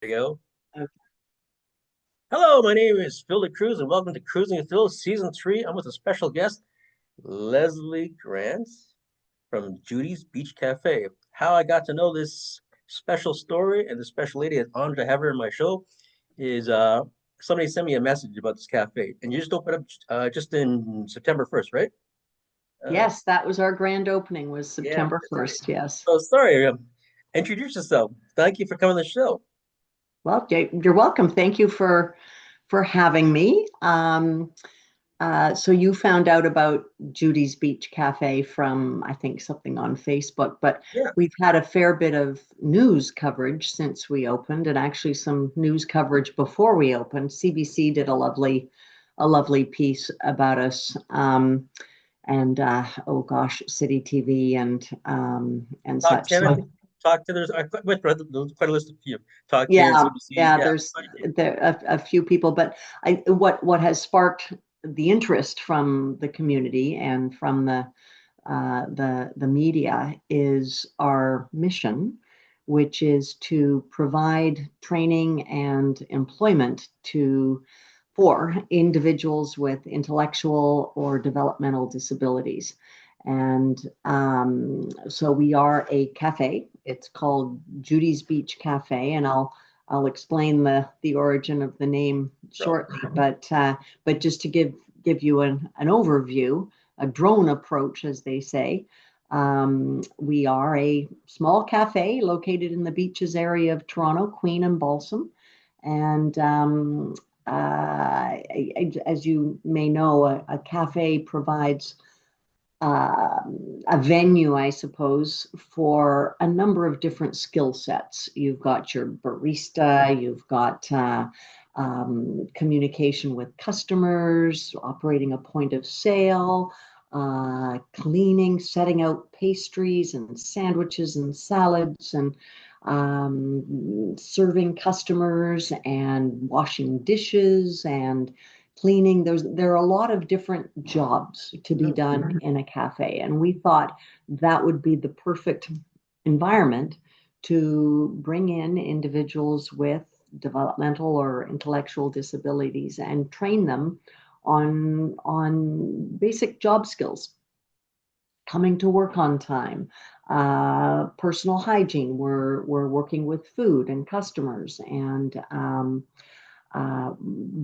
There you go. Okay. Hello, my name is Phil the Cruz, and welcome to Cruising with Phil, Season 3. I'm with a special guest, Leslie Grant from Judy's Beach Cafe. How I got to know this special story and the special lady, it's honored to have her in my show, is somebody sent me a message about this cafe, and you just opened up just in September 1st, right? Uh, Yes, that was our grand opening was yeah, September that's right. 1st. Yes. So sorry, introduce yourself. Thank you for coming to the show. Well, you're welcome. Thank you for having me. So you found out about Judy's Beach Cafe from, I think, something on Facebook, but Yeah. we've had a fair bit of news coverage since we opened, and actually some news coverage before we opened. CBC did a lovely piece about us. And oh gosh, City TV and Talk such. 10, I So think. Talk to there's I went through there's quite a list of few. Talk 10, yeah, CBCs, yeah, yeah. there's a few people, but what has sparked the interest from the community and from the media is our mission, which is to provide training and employment to for individuals with intellectual or developmental disabilities. And so we are a cafe. It's called Judy's Beach Cafe, and I'll explain the origin of the name So, shortly. But just to give you an overview, a drone approach, as they say. We are a small cafe located in the beaches area of Toronto, Queen and Balsam. And as you may know, a cafe provides uh, a venue, I suppose, for a number of different skill sets. You've got your barista, you've got communication with customers, operating a point of sale, cleaning, setting out pastries and sandwiches and salads, and serving customers and washing dishes and cleaning. There are a lot of different jobs to be mm, done in a cafe, and we thought that would be the perfect environment to bring in individuals with developmental or intellectual disabilities and train them on basic job skills, coming to work on time, personal hygiene. We're working with food and customers, and uh,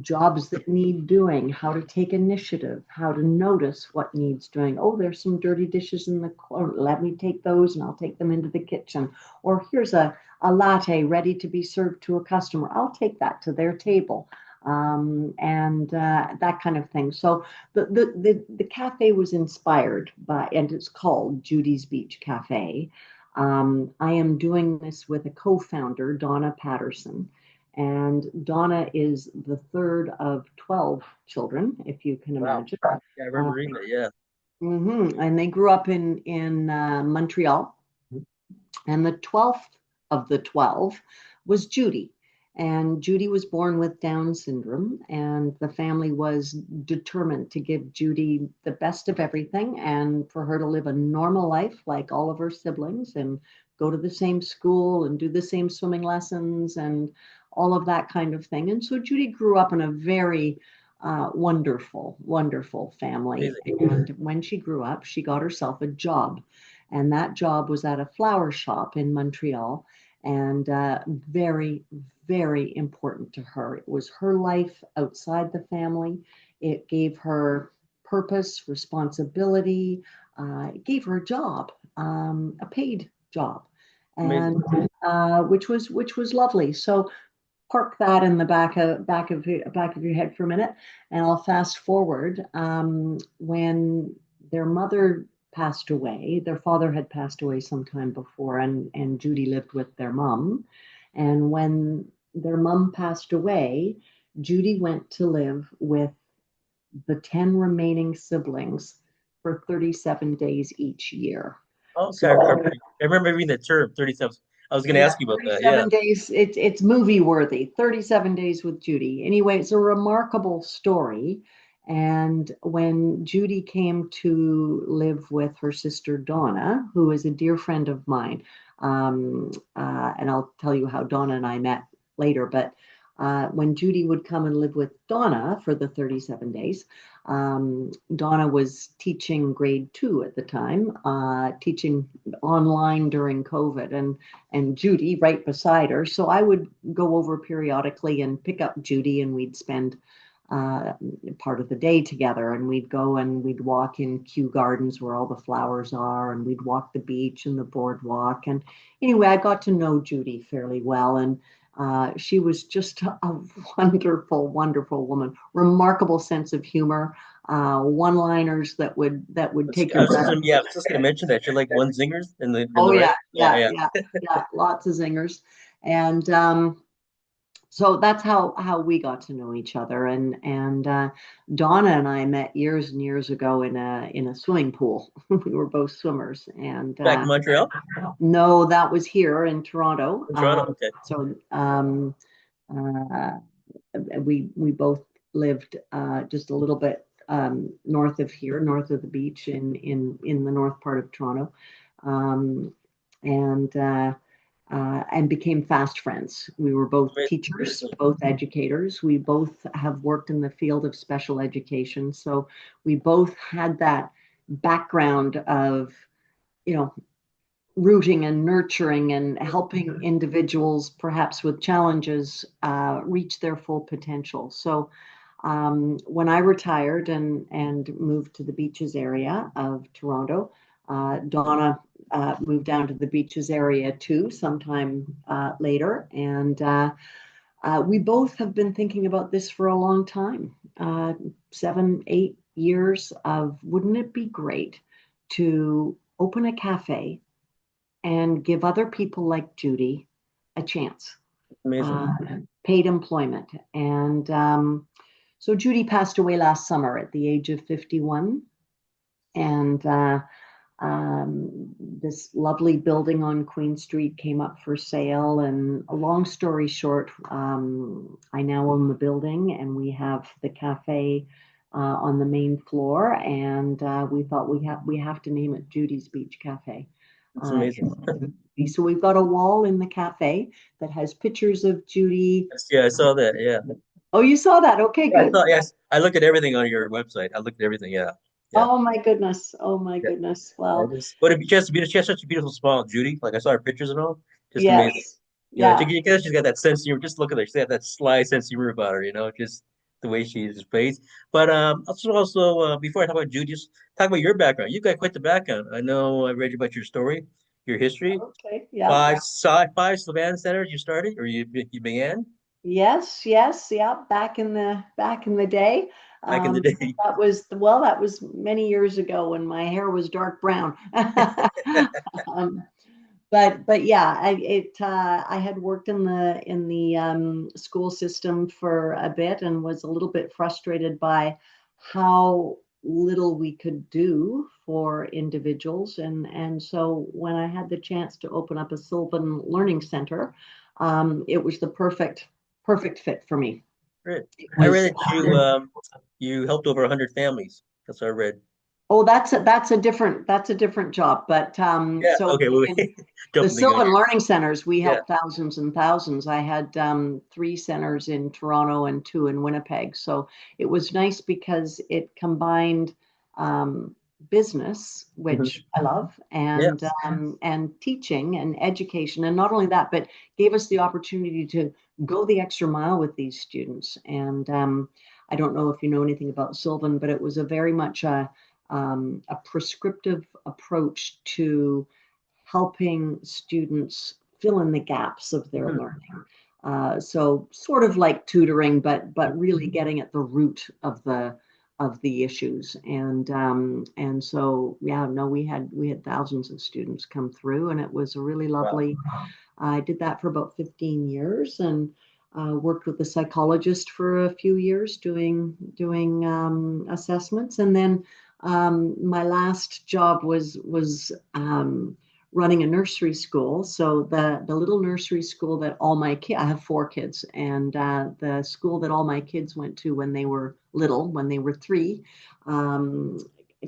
jobs that need doing, how to take initiative, how to notice what needs doing. Oh, there's some dirty dishes in the corner. Let me take those and I'll take them into the kitchen. Or here's a latte ready to be served to a customer. I'll take that to their table. And that kind of thing. So the cafe was inspired by, and it's called Judy's Beach Cafe. I am doing this with a co-founder, Donna Paterson, and Donna is the third of 12 children, if you can wow. imagine. Yeah, I Uh, remember reading that. Yeah. and they grew up in Montreal. And the 12th of the 12 was Judy. And Judy was born with Down syndrome, and the family was determined to give Judy the best of everything and for her to live a normal life like all of her siblings and go to the same school and do the same swimming lessons and all of that kind of thing. And so Judy grew up in a very wonderful, wonderful family. Amazing. And when she grew up, she got herself a job, and that job was at a flower shop in Montreal, and very, very important to her. It was her life outside the family. It gave her purpose, responsibility. It gave her a job, a paid job, Amazing. and which was lovely. So park that in the back of your head for a minute, and I'll fast forward. When their mother passed away, their father had passed away sometime before, and Judy lived with their mom. And when their mom passed away, Judy went to live with the 10 remaining siblings for 37 days each year. Okay, So I remember reading that term, 37. I was going to yeah, ask you about that. Yeah. 37 days. It's movie worthy. 37 days with Judy. Anyway, it's a remarkable story. And when Judy came to live with her sister Donna, who is a dear friend of mine, and I'll tell you how Donna and I met later. But when Judy would come and live with Donna for the 37 days, Donna was teaching grade 2 at the time, teaching online during COVID, and Judy right beside her. So I would go over periodically and pick up Judy, and we'd spend uh, part of the day together. And we'd go and we'd walk in Kew Gardens where all the flowers are, and we'd walk the beach and the boardwalk. And anyway, I got to know Judy fairly well, and she was just a wonderful, wonderful woman. Remarkable sense of humor, one-liners that would take your breath. Yeah, I was just gonna mention that. You're like one zingers in Oh the right. yeah, Yeah, yeah, yeah. yeah, yeah. Lots of zingers, and so that's how we got to know each other. And Donna and I met years and years ago in a swimming pool. We were both swimmers, and Back in Montreal, no, that was here in Toronto. in Toronto. Okay, So uh, we both lived just a little bit north of here, north of the beach in the north part of Toronto, um, and and became fast friends. We were both teachers, both educators. We both have worked in the field of special education, so we both had that background of, you know, rooting and nurturing and helping individuals, perhaps with challenges, reach their full potential. So when I retired and moved to the beaches area of Toronto, Donna moved down to the beaches area too, sometime later. And we both have been thinking about this for a long time, 7, 8 years of wouldn't it be great to open a cafe and give other people like Judy a chance, amazing. uh, paid employment. And so Judy passed away last summer at the age of 51. And this lovely building on Queen Street came up for sale. And a long story short, I now own the building, and we have the cafe on the main floor. And we thought we have to name it Judy's Beach Cafe. It's amazing. So we've got a wall in the cafe that has pictures of Judy. Yes, yeah, I saw that. Yeah, Oh, you saw that? Okay, yeah, I good. saw. Yes, I look at everything on your website. I looked at everything. Yeah, yeah, Oh my goodness. Oh my yeah. goodness. I Well, just, but it just be she has such a beautiful smile, Judy. Like I saw her pictures and all, just amazing. yes. You know, Yeah. she's got that sense of humor. Just look at her; she's got that sly sense of humor about her. You know, just the way she is face. But before I talk about Judy, just talk about your background. You've got quite the background. I know I read about your story, your history. Okay. Yeah. Five Savannah centers you started or you began Yes, yes, yeah. Back in the day. back in the Um, day. that was many years ago when my hair was dark brown. um, but yeah, I had worked in the school system for a bit and was a little bit frustrated by how little we could do for individuals. And so when I had the chance to open up a Sylvan Learning Center, it was the perfect fit for me. Great. It I read was that you helped over 100 families. That's what I read. Oh, that's a different job. But Yeah. so Okay. Wait, in wait. the Jumping the gun Sylvan here. Learning Centers, we Yeah. help thousands and thousands. I had 3 centers in Toronto and 2 in Winnipeg. So it was nice because it combined um, business, Mhm. which I love, Yeah. and teaching and education. And not only that, but gave us the opportunity to go the extra mile with these students. And I don't know if you know anything about Sylvan, but it was a very much a prescriptive approach to helping students fill in the gaps of their Mhm. learning. So sort of like tutoring, but really getting at the root of the issues. And so yeah, no, we had thousands of students come through, and it was a really Wow. lovely. I did that for about 15 years, and worked with a psychologist for a few years doing assessments. And then my last job was running a nursery school. So the little nursery school that all my kids, I have 4 kids, and the school that all my kids went to when they were little, when they were 3, um,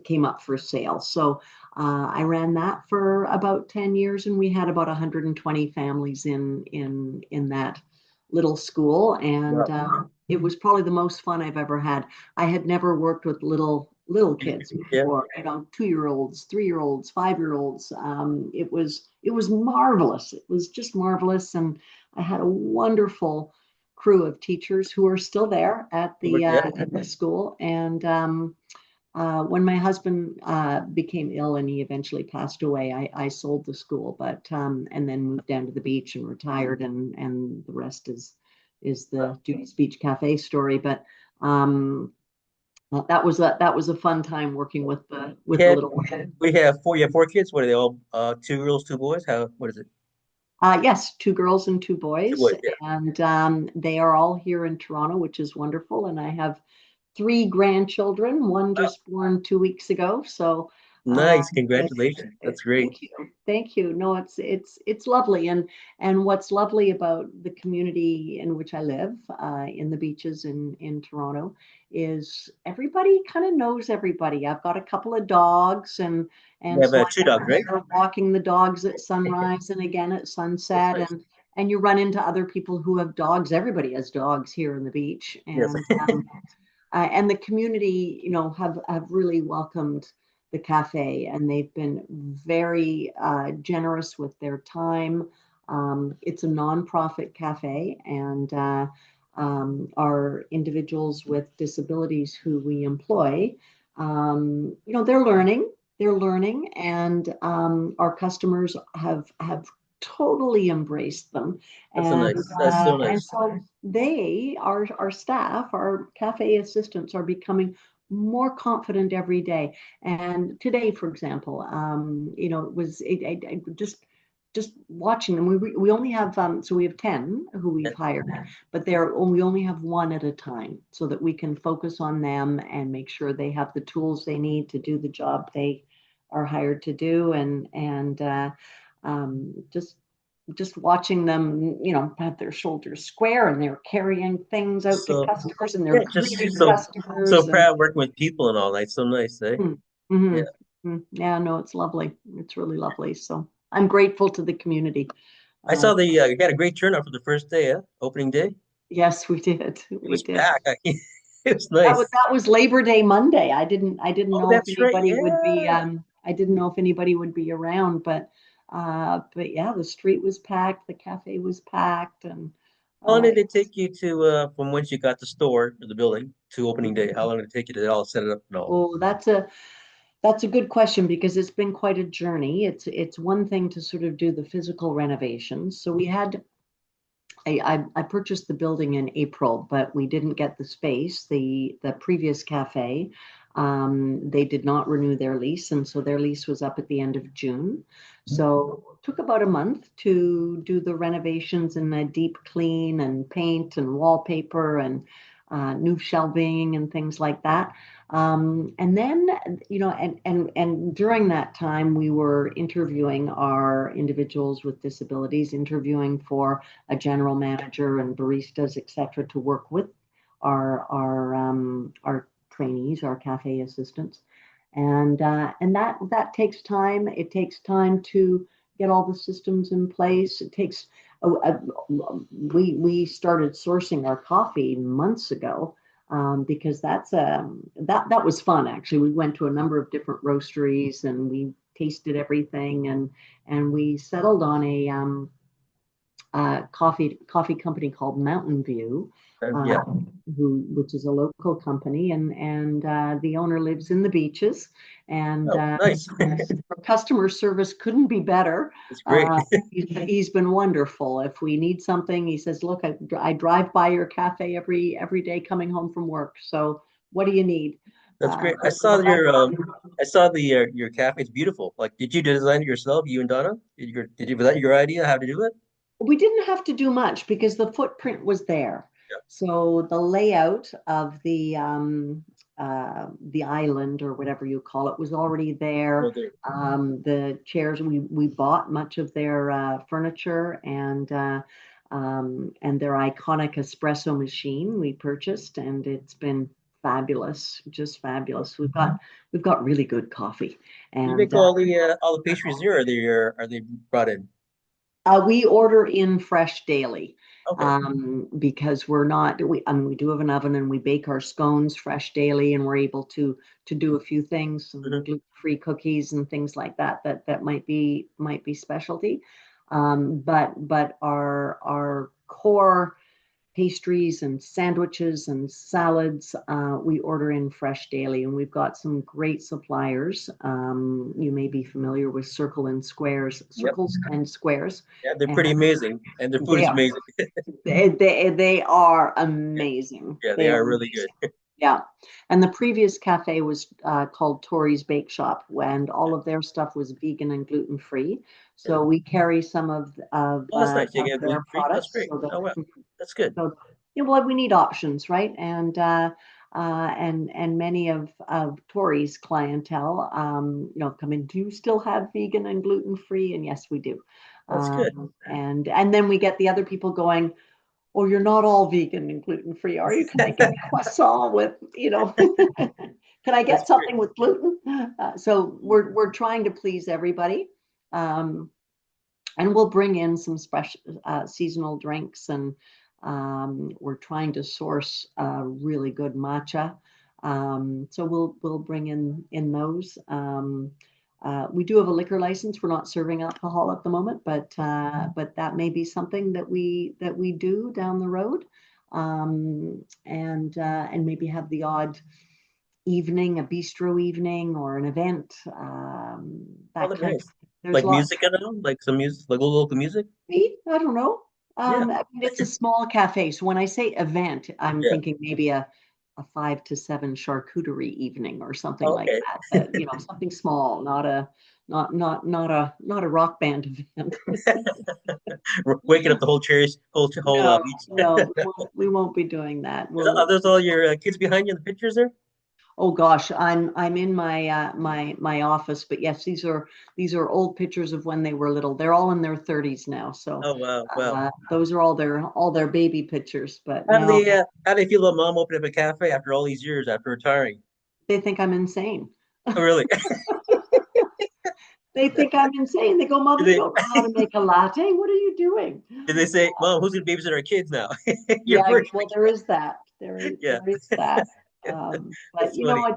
came up for sale. So I ran that for about 10 years, and we had about 120 families in that little school, and Wow. it was probably the most fun I've ever had. I had never worked with little kids Yeah. before, 2-year-olds, 3-year-olds, 5-year-olds. It was marvelous. It was just marvelous, and I had a wonderful crew of teachers who are still there Yeah. at the school. And when my husband became ill and he eventually passed away, I sold the school, but and then moved down to the beach and retired, and the rest is the Judy's Beach Cafe story. But that was a fun time working We with the have little one. we have four. You have four kids. What are they all? Two girls, two boys. How? What is it? Yes, 2 girls and two Two boys, boys. Yeah. and they are all here in Toronto, which is wonderful. And I have 3 grandchildren, one Wow. just born 2 weeks ago. So Nice. it's, Congratulations. That's great. thank you, thank you. No, it's lovely, and what's lovely about the community in which I live, in the beaches in Toronto, is everybody kind of knows everybody. I've got a couple of dogs, You and have so two I'm dogs, right? there walking the dogs at sunrise and again at That's sunset, nice. and you run into other people who have dogs. Everybody has dogs here in the beach, Yes. and the community, have really welcomed the cafe, and they've been very generous with their time. It's a nonprofit cafe, and our individuals with disabilities who we employ, they're learning, and our customers have totally embraced them, That's so and nice. That's so nice. so our staff, our cafe assistants, are becoming more confident every day. And today, for example, just watching them. We only have so we have 10 who we've hired, but we only have one at a time, so that we can focus on them and make sure they have the tools they need to do the job they are hired to do. And just watching them, have their shoulders square, and they're carrying things out to So customers, and they're yeah, just greeting so customers. And proud working with people and all that. So nice, eh? Yeah. yeah, no, it's lovely. It's really lovely. So I'm grateful to the community. I Uh, saw you got a great turnout for the first day, opening day. yes, we did. It We was did. packed. It was That was nice. that was Labor Day Monday. I didn't Oh, know if that's right. anybody would be Yeah. I didn't know if anybody would be around, but yeah, the street was packed, the cafe was packed, and How long uh, did it take you to from once you got the store or the building to opening day? How long did it take you to all set it up and all? oh, that's a good question, because it's been quite a journey. It's one thing to sort of do the physical renovations. So I purchased the building in April, but we didn't get the space. The previous cafe, they did not renew their lease, and so their lease was up at the end of June. So it took about a month to do the renovations and a deep clean and paint and wallpaper and new shelving and things like that. And then, and during that time, we were interviewing our individuals with disabilities, interviewing for a general manager and baristas, et cetera, to work with our trainees, our cafe assistants, and that takes time. It takes time to get all the systems in place. It takes. We started sourcing our coffee months ago, because that was fun, actually. We went to a number of different roasteries, and we tasted everything, and we settled on a coffee company called Mountain View, Yeah. which is a local company, and the owner lives in the beaches, and Oh, nice. our customer service couldn't be better. It's great. He's been wonderful. If we need something, he says, "Look, I drive by your cafe every day coming home from work. So what do you need?" That's great. So that, I saw the your cafe. It's beautiful. Like, did you design it yourself, you and Donna? Was that your idea how to do it? we didn't have to do much because the footprint was there. Yeah. So the layout of the island, or whatever you call it, was already Oh, there. there. The chairs, we bought much of their furniture, and their iconic espresso machine we purchased, and it's been fabulous, just fabulous. We've got really good coffee, You and make all the pastries there, or are they brought in? we order in fresh daily. Okay. because I mean, we do have an oven and we bake our scones fresh daily, and we're able to do a few things, some Hmm. gluten-free cookies and things like that that might be specialty. But our core pastries and sandwiches and salads, we order in fresh daily, and we've got some great suppliers. You may be familiar with Yep. Circles and Squares, Yeah, they're and pretty amazing, and their food they is are amazing. they are Yeah, amazing. yeah, they They are are really amazing. good. Yeah. And the previous cafe was called Tori's Bake Shop, and all of their stuff was vegan and gluten free. Yeah. So we carry some Oh, that's nice. You of get their gluten free. That's products great. so Oh, wow, that that's good. so, yeah, well, we need options, right? And many of Tori's clientele, come in. Do you still have vegan and gluten free? And yes, we do. That's good. And then we get the other people going, "Oh, you're not all vegan and gluten free, are you? Can I get a croissant with, can I That's get great. something with gluten?" So we're trying to please everybody. Um, and we'll bring in some special seasonal drinks, and we're trying to source really good matcha. So we'll bring in those. We do have a liquor license. We're not serving alcohol at the moment, but that may be something that we do down the road, and maybe have the odd evening, a bistro evening, or an event, Oh, that that'd be kind of. nice. There's Like lots. music, I don't know, like some music, like local music. I don't know. Yeah, I mean, it's a small cafe. So when I say event, I'm yeah. thinking maybe a 5 to 7 charcuterie evening or something like Okay. that. Something small, not a rock band event. Waking up the whole chairs, whole No, beach. no, we won't be doing that. Are those all your kids behind you in the pictures there? Oh gosh, I'm in my office, but yes, these are old pictures of when they were little. They're all in their 30s now, so Oh, wow, wow. those are all their baby pictures. But How do now they feel about mom opening up a cafe after all these years after retiring? they think I'm insane. Oh, really? They think I'm insane. They go, Do "Mother, you they don't know how to make a latte. What are you doing?" did they say, Mom, who's gonna babysit our kids now? You're Yeah, working. well, there is that. There is Yeah, there is that. But that's funny.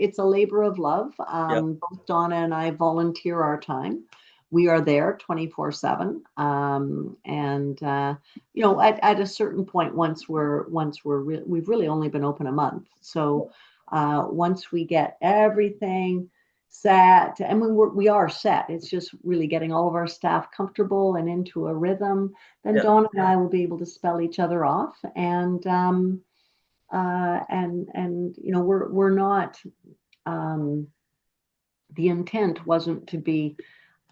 it's a labor of love. Yep. Both Donna and I volunteer our time. We are there 24/7. And at a certain point, we've really only been open a month. So once we get everything set, and we are set. It's just really getting all of our staff comfortable and into a rhythm. Then Yeah. Dawn and I will be able to spell each other off, and we're not. Um, the intent wasn't to be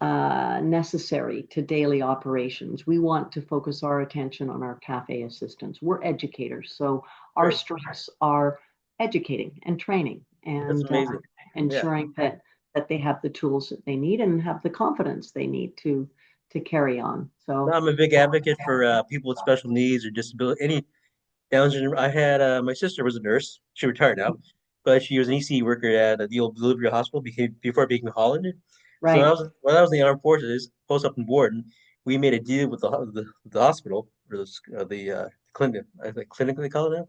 necessary to daily operations. We want to focus our attention on our cafe assistants. We're educators, so our Great. strengths are educating and training, That's and amazing. Yeah. ensuring that they have the tools that they need and have the confidence they need to carry on. No, So I'm a big advocate for people with special needs or disability, any Down syndrome. I had my sister was a nurse. She retired now, but she was an EC worker at the old delivery hospital before being Hollander. So right. when I was in the armed forces, post up in Borden, we made a deal with the hospital or the clinic, I think clinic they call it now.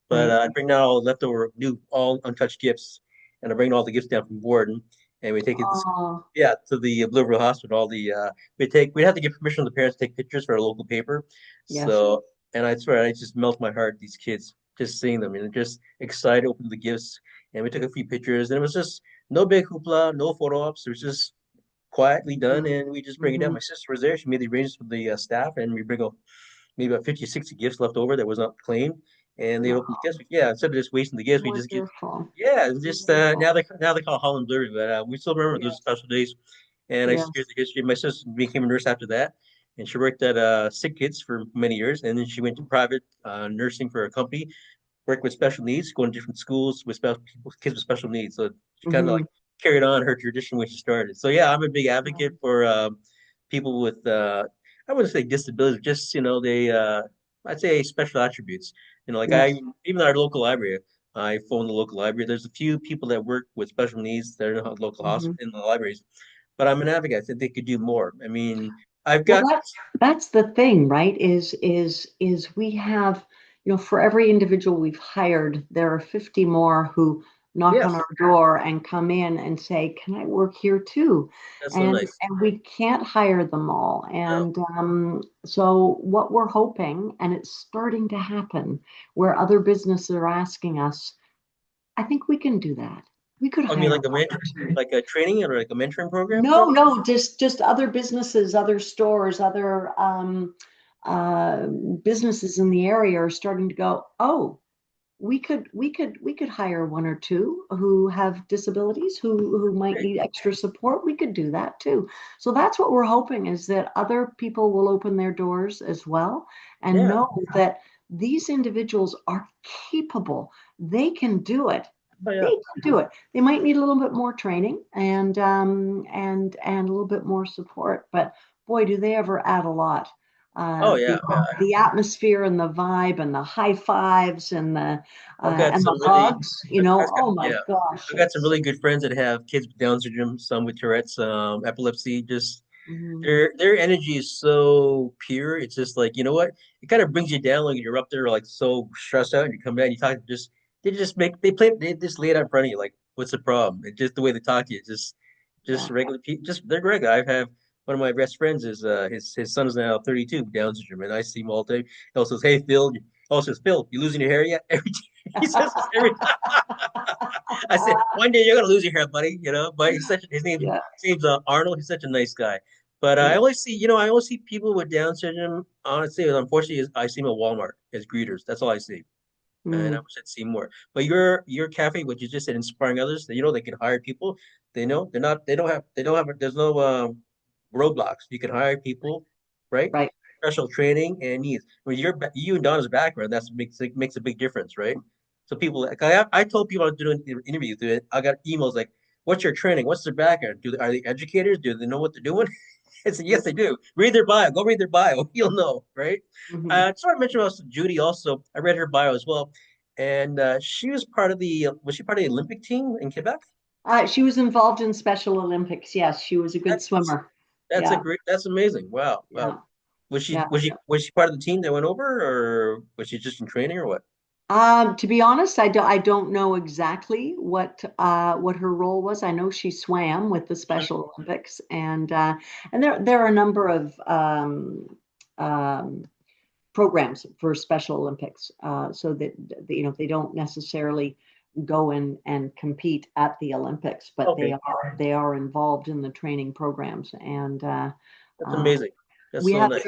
But Right. I bring down all leftover new, all untouched gifts, and I bring all the gifts down from Borden, and we take it Oh, yeah to the Blue Hospital. All the we have to get permission of the parents to take pictures for our local paper. yes. So and I swear, it just melts my heart. These kids, just seeing them, and just excited, open the gifts, and we took a few pictures, and it was just no big hoopla, no photo ops. It was just quietly done, and we just bring it down. Mm-hmm. My sister was there; she made the arrangements with the staff, and we bring up maybe about 50, 60 gifts left over that was not claimed. And they opened the gifts. Yeah, instead of just wasting the gifts, we just get, Wonderful. yeah, it's just Wonderful. now they call it Holland Blurry, but we still remember those Yes. special days. And I here's Yes. the history. My sister became a nurse after that, and she worked at sick kids for many years, and then she went to private nursing for a company, worked with special needs, going to different schools with special people, kids with special needs. So she kind of Mm-hmm. like carried on her tradition when she started. So yeah, I'm a big advocate for people with I wouldn't say disabilities, just they I'd say special attributes. Like Yes. even our local library, I phone the local library. There's a few people that work with special needs that are in the local Mm-hmm. hospital in the libraries, but I'm an advocate. I think they could do more. I mean, I've Well, got that's the thing, right? Is we have, for every individual we've hired, there are 50 more who knock on yes, our door and come in and say, "Can I work here too?" that's so And nice. and we can't hire them all. No. And so what we're hoping, and it's starting to happen, where other businesses are asking us, I think we can do that. We could I mean, hire one or two. like a training or like a mentoring No, program? no, just other businesses, other stores, other uh, businesses in the area are starting to go, oh, we could hire one or two who have disabilities who might Great. need extra support. We could do that too. So that's what we're hoping, is that other people will open their doors as well and Yeah. know that these individuals are capable. They can do it. Oh They yeah. can do it. They might need a little bit more training and a little bit more support, but boy, do they ever add a lot. Oh The yeah. Yeah. the atmosphere and the vibe and the high fives I've got and the some really, hugs, got, oh my yeah, gosh, I've got some it's really good friends that have kids with Down syndrome, some with Tourette's, epilepsy. Just mhm, their energy is so pure. It's just like, you know what? It kind of brings you down when you're up there like so stressed out and you come down, you talk just they just lay it out in front of you like what's the problem? It's just the way they talk to you. Just yeah. regular people, just they're regular. I have one of my best friends is his son is now 32 with Down syndrome, and I see him all the time. He also says, "Hey Phil," you losing your hair yet?" Every he says this every time. I said, one day you're gonna lose your hair, buddy. You know, but Yeah, his name's Arnold. He's such a nice guy. But I yeah. always see, I always see people with Down syndrome. Honestly, unfortunately, I see them at Walmart as greeters. That's all I see, and I Mm, wish I'd see more. But your cafe, what you just said, inspiring others. They can hire people. They know they're not. They don't have. There's no roadblocks. You can hire people, right? right. Special training and needs. When you and Donna's background, that's makes a big difference, right? So people, like I told people I was doing the interview through it. I got emails like, "What's your training? What's their background? Are they educators? Do they know what they're doing?" I said, "Yes, they do. Read their bio. Go read their bio. You'll know, right?" Mhm. So I mentioned also Judy. Also, I read her bio as well, and she was part of the was she part of the Olympic team in Quebec? She was involved in Special Olympics. Yes, she was a good That's swimmer. Yeah, that's amazing. Wow, wow. yeah, yeah. Was she part of the team that went over, or was she just in training, or what? To be honest, I don't know exactly what her role was. I know she swam with the Mhm. Special Olympics, and there are a number of um, programs for Special Olympics, so that they don't necessarily go in and compete at the Olympics, but Okay, they are involved in the training programs, and that's uh, amazing. That's we so have nice.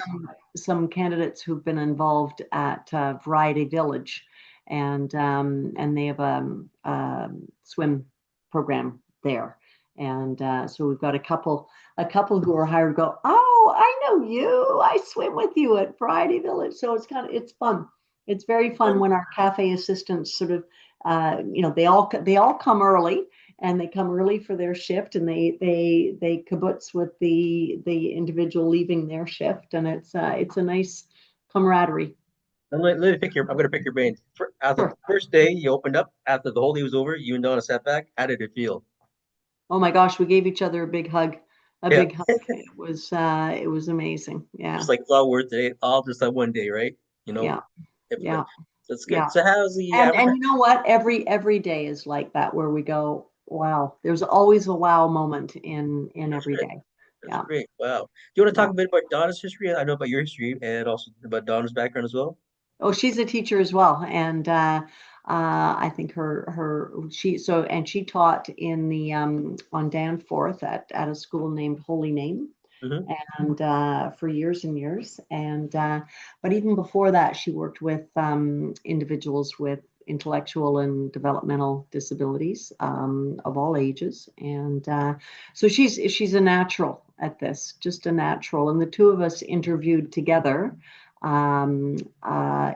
some candidates who've been involved at Variety Village, and they have a swim program there, and so we've got a couple who are hired to go. Oh, I know you. I swim with you at Variety Village, so it's fun. It's very fun Um, when our cafe assistants sort of, they all come early, and they come early for their shift, and they kibbutz with the individual leaving their shift, and it's a nice camaraderie. let me pick your. I'm gonna pick your brain. After the Sure. first day you opened up, after the whole day was over, you and Donna sat back. How did it feel? Oh my gosh, we gave each other a big hug, a Yeah, big hug. It was amazing. Yeah, just like it's all worth it. All just that one day, right? You know, yeah, everybody. yeah, That's good. yeah. So how's the And advertising? you know what? Every day is like that, where we go, wow. There's always a wow moment in That's every good. day. That's Yeah, great. Wow. Do you want to talk yeah. a bit about Donna's history? I know about your history and also about Donna's background as well. Oh, she's a teacher as well, and I think she taught in the on Danforth at a school named Holy Name, Hmm. and for years and years, and but even before that, she worked with individuals with intellectual and developmental disabilities of all ages, and so she's a natural at this, just a natural, and the two of us interviewed together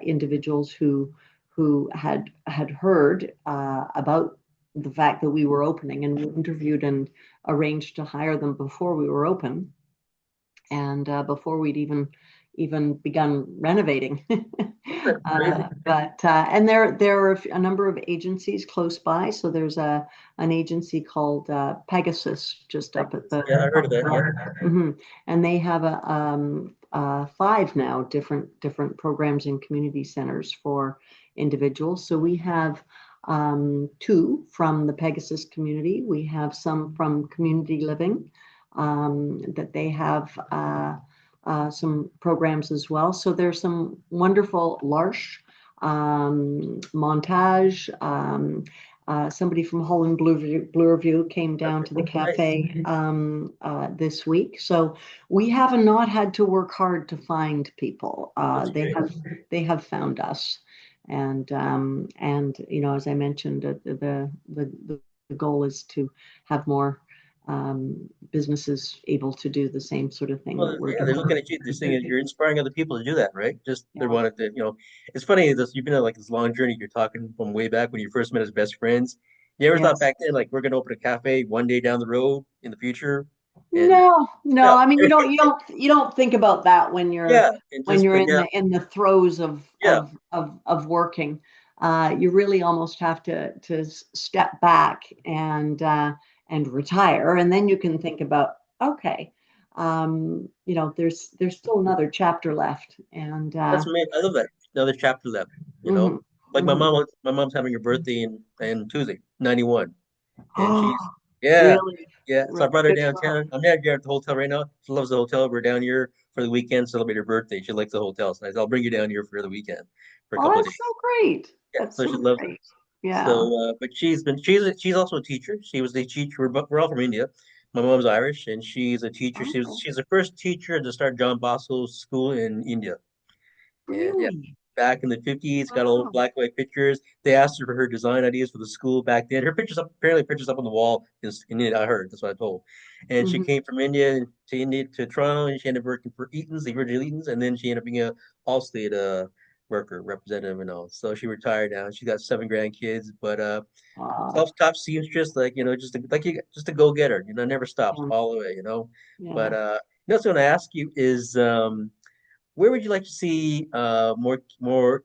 individuals who had heard about the fact that we were opening, and we interviewed and arranged to hire them before we were open, and before we'd even begun renovating. That's crazy. And there are a number of agencies close by. So there's an agency called Pegasus just up at the Yeah, I heard of that. Yeah. Mhm. And they have five now different programs in community centers for individuals. So we have two from the Pegasus community. We have some from community living that they have some programs as well. So there's some wonderful L'Arche, Montage. Somebody from Holland Bloorview came down to the Nice. cafe this week. So we have not had to work hard to find people. That's great. They have found us, and you know, as I mentioned, the goal is to have more businesses able to do the same sort of thing that Well, we're yeah, they're doing. looking at you. They're saying you're inspiring other people to do that, right? Just they Yeah. wanted to, it's funny this you've been on like this long journey. You're talking from way back when you first met as best friends. You ever thought Yes. back then like we're gonna open a cafe one day down the road in the future? And No, no. no, I mean, you don't think about that yeah, and when just you're but yeah, in the throes yeah, of working. You really almost have to step back and retire, and then you can think about, okay, you know, there's still another chapter left, and that's amazing. I love that. Another chapter left. You know, mhm, like mhm. my mom's having her birthday in Tuesday, 91. And Oh, she's yeah, really, yeah. So I really brought her good for her. downtown. I'm not here at the hotel right now. She loves the hotel. We're down here for the weekend, celebrate her birthday. She likes the hotel. So I said, I'll bring you down here for the weekend for a Oh, couple of that's days. so great. Yeah, That's so so she loves it. great. Yeah. So, but she's also a teacher. She was a teacher. We're all from India. My mom's Irish, and she's a teacher. Oh, She's the first teacher to start John Bosco's school in India. And yeah, really? back in the 50s, got all Wow. black and white pictures. They asked her for her design ideas for the school back then. Her pictures up, apparently pictures up on the wall in India, I heard. That's what I told. And she Mhm. came from India to Toronto, and she ended up working for Eaton's, the original Eaton's, and then she ended up being a Allstate worker, representative and all. So she retired now. She got seven grandkids, but Wow. self-taught seamstress, like just a go-getter, never stops Yeah. all the way. But Yeah. that's what I want to ask you is where would you like to see more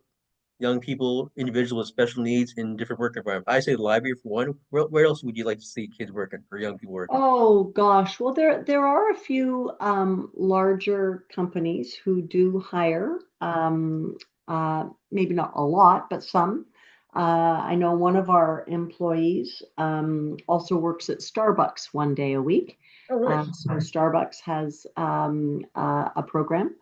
young people, individuals with special needs in different work environments? I say the library for one. Where else would you like to see kids working or young people working? Oh gosh. Well, there are a few larger companies who do hire. Maybe not a lot, but some. I know one of our employees also works at Starbucks one day a week. Oh, really? So Starbucks has a program,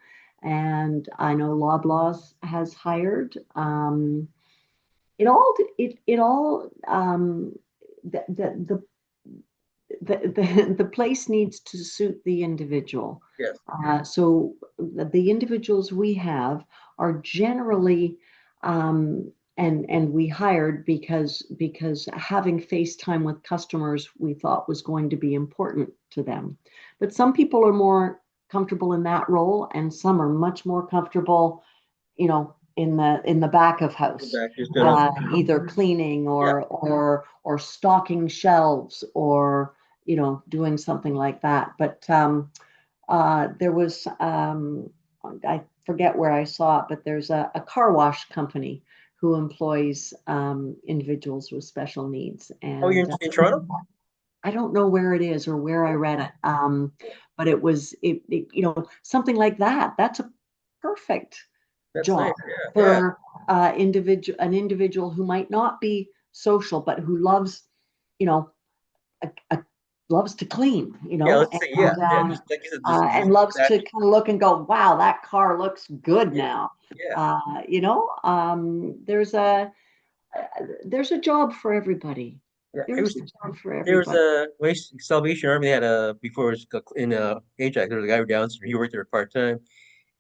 and I know Loblaws has hired. It all the the place needs to suit the individual. Yes. So the individuals we have are generally and we hired because having face time with customers we thought was going to be important to them. But some people are more comfortable in that role, and some are much more comfortable, you know, in the back of Go house, back, just gonna either cleaning yeah. or stocking shelves or you know doing something like that. But there was I forget where I saw it, but there's a car wash company who employs individuals with special needs, Oh, you're and in Toronto? I don't know where it is or where I read it, but it you know something like that. That's a perfect That's nice. job Yeah, yeah, for an individual who might not be social but who loves you know a, loves to clean, you yeah. know, Let's say yeah, yeah. Just like you said, just and loves that. to kind of look and go, wow, that car looks good Yeah, now. yeah. You know, there's a job for everybody. Yeah. I There's was a job for there was everybody. a Salvation Army. They had a before it was in Ajax. There was a guy who down. He worked there part time.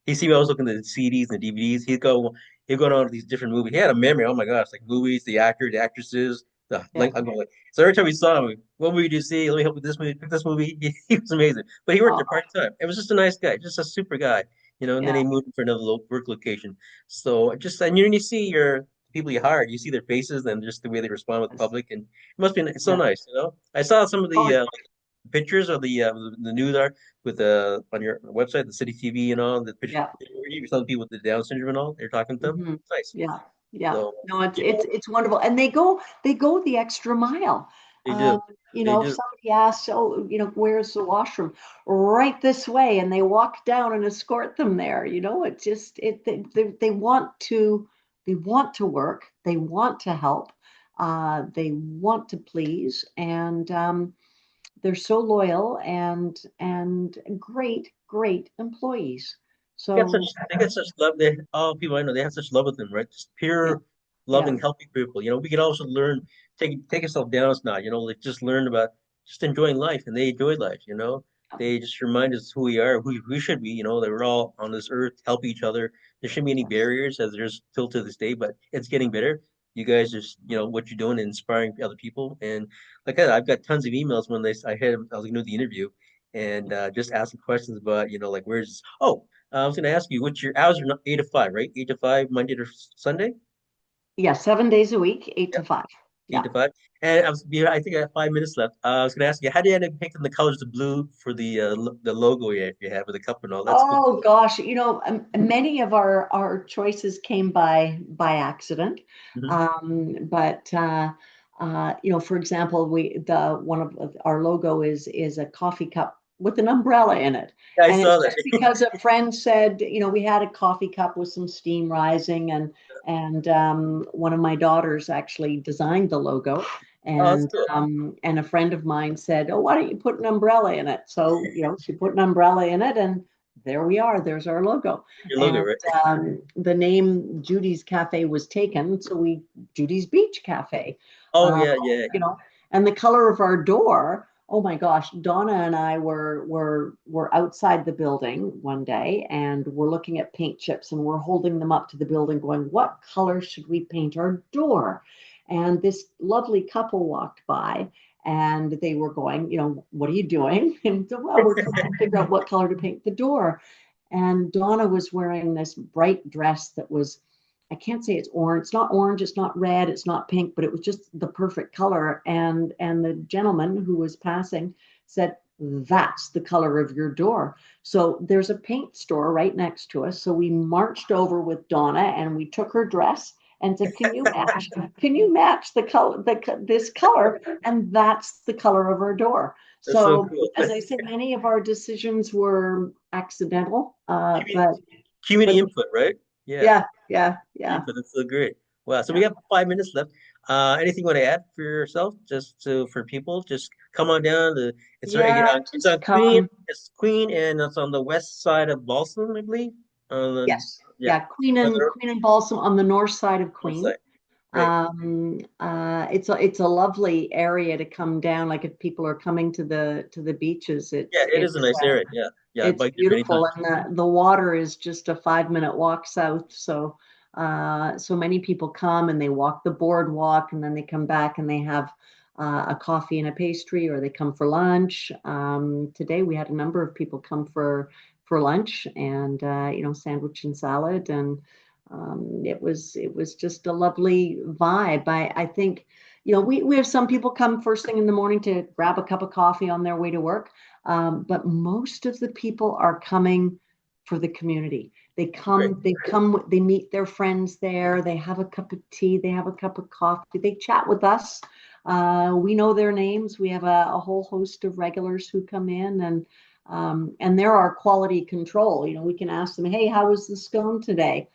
He see me always looking at the CDs and the DVDs. He'd go on to these different movies. He had a memory. Oh my gosh, like movies, the actors, the actresses. The Yeah. like I'm going like so every time we saw him, what movie do you see? Let me help with this movie. Pick this movie. He was amazing. But he worked there Oh, part time. It was just a nice guy, just a super guy. And then yeah. he moved for another work location. So just and you see your people you hired, you see their faces and just the way they respond with the Yes. public, and it must be it's so Yeah. nice. I saw some of Oh, the pictures of the news are with on your website, the city TV and all the pictures. Yeah. You some people with the Down syndrome and all. They're talking to them. Hmm. It's nice. Yeah, yeah. So No, it's you it's know it's wonderful, and they go the extra mile. they do. They If do. somebody asks, "Oh, where's the washroom?" Right this way, and they walk down and escort them there. It just they want to work, they want to help, they want to please, and they're so loyal and great employees. So They get such love. They all people I know they have such love with them, right? Just yeah, pure yeah. loving, helping people. We can also learn take yourself down a notch. Like just learn about just enjoying life, and they enjoy life. They just remind us who we are, who we should be. That we're all on this earth, help each other. There shouldn't be any Yes. barriers as there's still to this day, but it's getting better. You guys just what you're doing, and inspiring other people, and like I said, I've got tons of emails when I was gonna do the interview, and just asking questions about like where's I was going to ask you, what's your hours are not 8 to 5, right? 8 to 5, Monday to Sunday? Yeah, 7 days a week, eight Yep, to five. eight Yeah. to five. And I think I have 5 minutes left. I was going to ask you, how do you end up picking the colors of blue for the logo you have with the cup and all? That's cool. Oh gosh, many of our choices came by accident. Hmm. But for example, we the one of our logo is a coffee cup with an umbrella in it. Yeah, I And it's saw just that. because a friend said, we had a coffee cup with some steam rising, and one of my daughters actually designed the logo. Oh, that's And cool. a friend of mine said, "Oh, why don't you put an umbrella in it?" So, she put an umbrella in it, and there we are. There's our logo. Your logo, And right? the name Judy's Cafe was taken, so we Judy's Beach Cafe. Oh, Uh, yeah, yeah. you know, and the color of our door. Oh my gosh, Donna and I were outside the building one day, and we're looking at paint chips, and we're holding them up to the building, going, "What color should we paint our door?" And this lovely couple walked by, and they were going, "What are you doing?" And so, well, we're trying to figure out what color to paint the door. And Donna was wearing this bright dress that was, I can't say it's orange. It's not orange. It's not red. It's not pink, but it was just the perfect color. And the gentleman who was passing said, "That's the color of your door." So there's a paint store right next to us. So we marched over with Donna, and we took her dress and said, "Can you match the color, this color?" And that's the color of our door. That's so So, cool. as I said, many of our decisions were accidental, Community, but community but input, right? Yeah. yeah, yeah, yeah, Input. That's so great. Wow. So we yeah. got 5 minutes left. Anything you want to add for yourself, for people? Just come on down. Yeah, It's just on Queen. come. It's Queen, and it's on the west side of Boston, I believe. Yes, Yeah, yeah. Queen on and the Queen and Balsam on the north side of north Queen. side. Great. It's a lovely area to come down. Like if people are coming to the beaches, Yeah, it's it is a it's nice area. Yeah, yeah. I've it's biked there many beautiful, times. and the water is just a 5 minute walk south. So many people come and they walk the boardwalk, and then they come back and they have a coffee and a pastry, or they come for lunch. Today we had a number of people come for lunch, and sandwich and salad, and it was just a lovely vibe. I think we have some people come first thing in the morning to grab a cup of coffee on their way to work, but most of the people are coming for the community. They Great. come, they come, they meet their friends there. They have a cup of tea. They have a cup of coffee. They chat with us. We know their names. We have a whole host of regulars who come in, and they're our quality control. We can ask them, "Hey, how was the scone today?"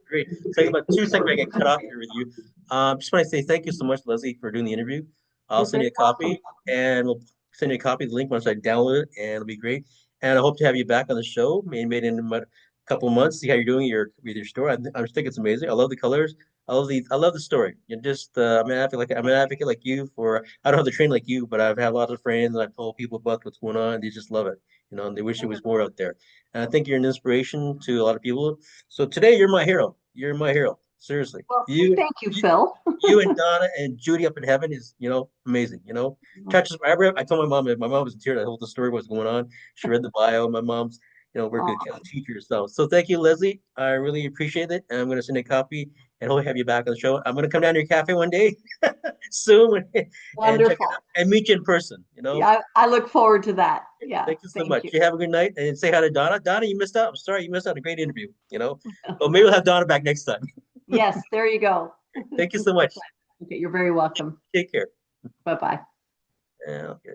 Great. So about 2 seconds, I get cut off here with you. Just want to say thank you so much, Leslie, for doing the interview. I'll You're send very you a welcome. copy, and we'll send you a copy of the link once I download it, and it'll be great. And I hope to have you back on the show, maybe in a couple of months, see how you're doing with your store. I just think it's amazing. I love the colors. I love the story. I'm an advocate like you for. I don't have the train like you, but I've had lots of friends, and I've told people about what's going on. And they just love it, and they wish it was more out there. And I think you're an inspiration to a lot of people. So today, you're my hero. You're my hero. Seriously. Well, thank you, You, Phil. you and Donna and Judy up in heaven is, amazing. Touches. I told my mom. My mom was in tears. I told the story, what's going on. She read the bio. My mom's. working Oh, as a teacher. So thank you, Leslie. I really appreciate it. And I'm going to send a copy and hope to have you back on the show. I'm going to come down to your cafe one day soon and check it out wonderful. and meet you in person. Yeah, I look forward to that. Yeah, Thank you so thank much. you. You have a good night and say hi to Donna. Donna, you missed out. I'm sorry you missed out on a great interview. But maybe we'll have Donna back next time. Yes, there you go. Thank you so much. Okay, you're very welcome. Take care. Bye bye. Okay.